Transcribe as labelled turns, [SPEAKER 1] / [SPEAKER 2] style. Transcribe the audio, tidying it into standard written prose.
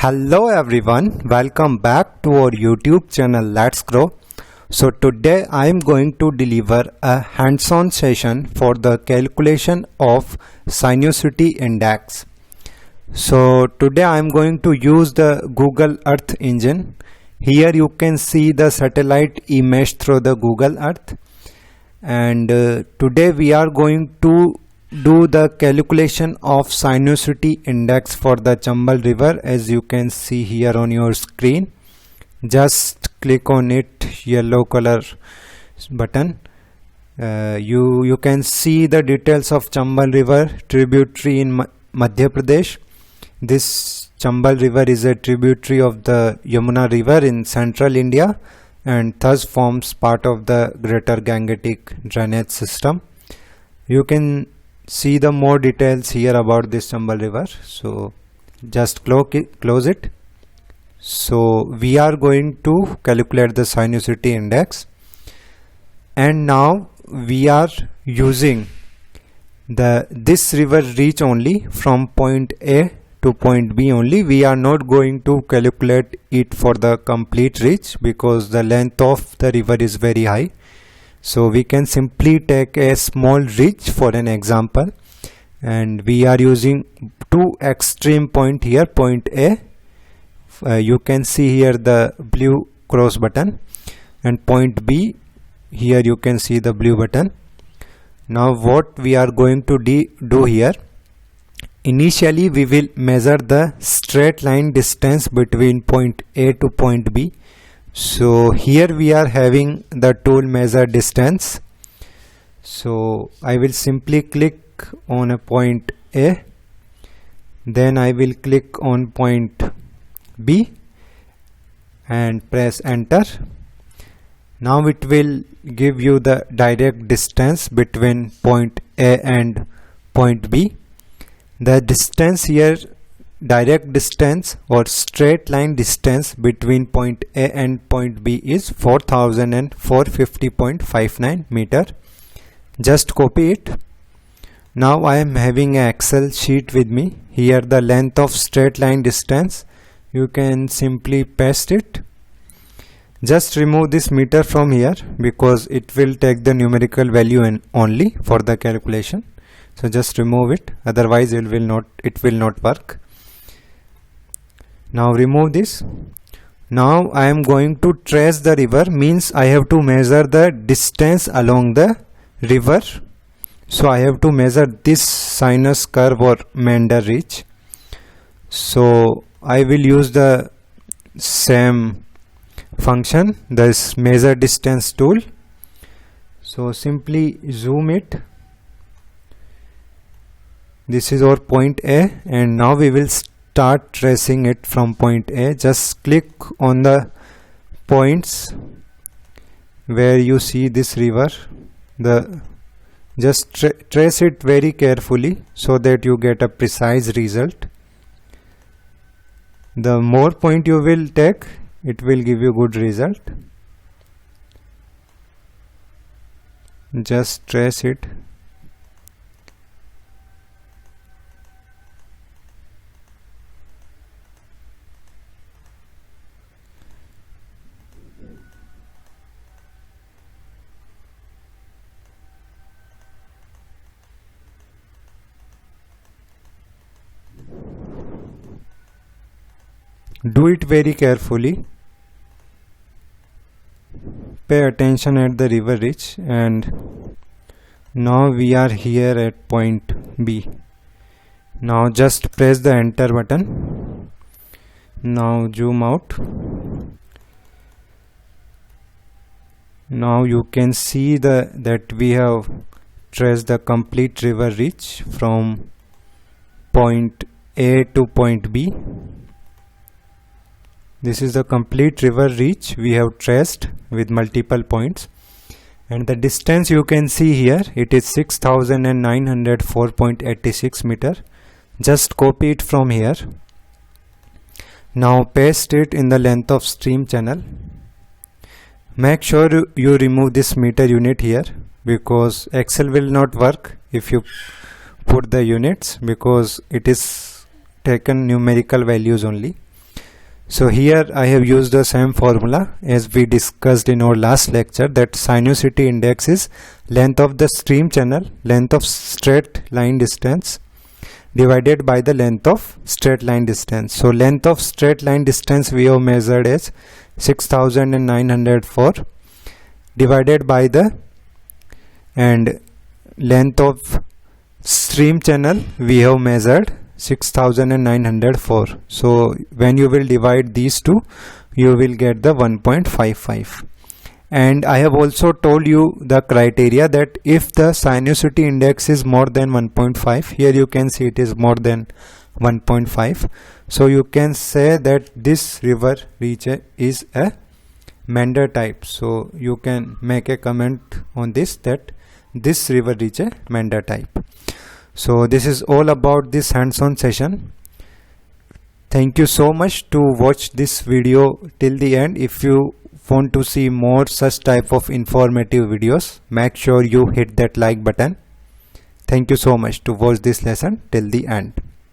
[SPEAKER 1] Hello everyone, welcome back to our YouTube channel Let's Grow. So today I am going to deliver a hands-on session for the calculation of Sinuosity Index. So today I am going to use the Google Earth engine. Here you can see the satellite image through the Google Earth, and today we are going to do the calculation of Sinuosity Index for the Chambal River, as you can see here on your screen. Just click on it, yellow color button. You can see the details of Chambal River tributary in Madhya Pradesh. This Chambal River is a tributary of the Yamuna River in central India and thus forms part of the Greater Gangetic Drainage System. You can see the more details here about this Chambal River. So just close it. So we are going to calculate the Sinuosity Index, and now we are using this river reach only from point A to point B only. We are not going to calculate it for the complete reach because the length of the river is very high. So we can simply take a small reach for an example, and we are using two extreme point here. Point A, you can see here the blue cross button, and point B, here you can see the blue button. Now what we are going to do here, initially we will measure the straight line distance between point A to point B. So here we are having the tool measure distance. So I will simply click on a point A, then I will click on point B and press enter. Now it will give you the direct distance between point A and point B. The distance here, direct distance or straight line distance between point A and point B is 4450.59 meter. Just copy it. Now I am having an Excel sheet with me. Here the length of straight line distance, you can simply paste it. Just remove this meter from here because it will take the numerical value only for the calculation. So just remove it, otherwise it will not work. Now remove this. Now I am going to trace the river, means I have to measure the distance along the river. So I have to measure this sinus curve or meander reach. So I will use the same function, this measure distance tool. So simply zoom it. This is our point A, and now we will start tracing it from point A. Just click on the points where you see this river. Just trace it very carefully so that you get a precise result. The more point you will take, it will give you good result. Just trace it. Do it very carefully. Pay attention at the river reach, and now we are here at point B. Now just press the enter button. Now zoom out. Now you can see that we have traced the complete river reach from point A to point B. This is the complete river reach we have traced with multiple points, and the distance you can see here, it is 6904.86 meter. Just copy it from here. Now paste it in the length of stream channel. Make sure you remove this meter unit here because Excel will not work if you put the units, because it is taken numerical values only. So here I have used the same formula as we discussed in our last lecture, that sinusity index is length of the stream channel, length of straight line distance divided by the length of straight line distance. So length of straight line distance we have measured as 6904 divided by the and length of stream channel we have measured 6904. So when you will divide these two, you will get the 1.55. And I have also told you the criteria that if the sinusity index is more than 1.5, here you can see it is more than 1.5, so you can say that this river reach is a meander type. So you can make a comment on this, that this river reach a meander type. So this is all about this hands-on session. Thank you so much to watch this video till the end. If you want to see more such type of informative videos, make sure you hit that like button. Thank you so much to watch this lesson till the end.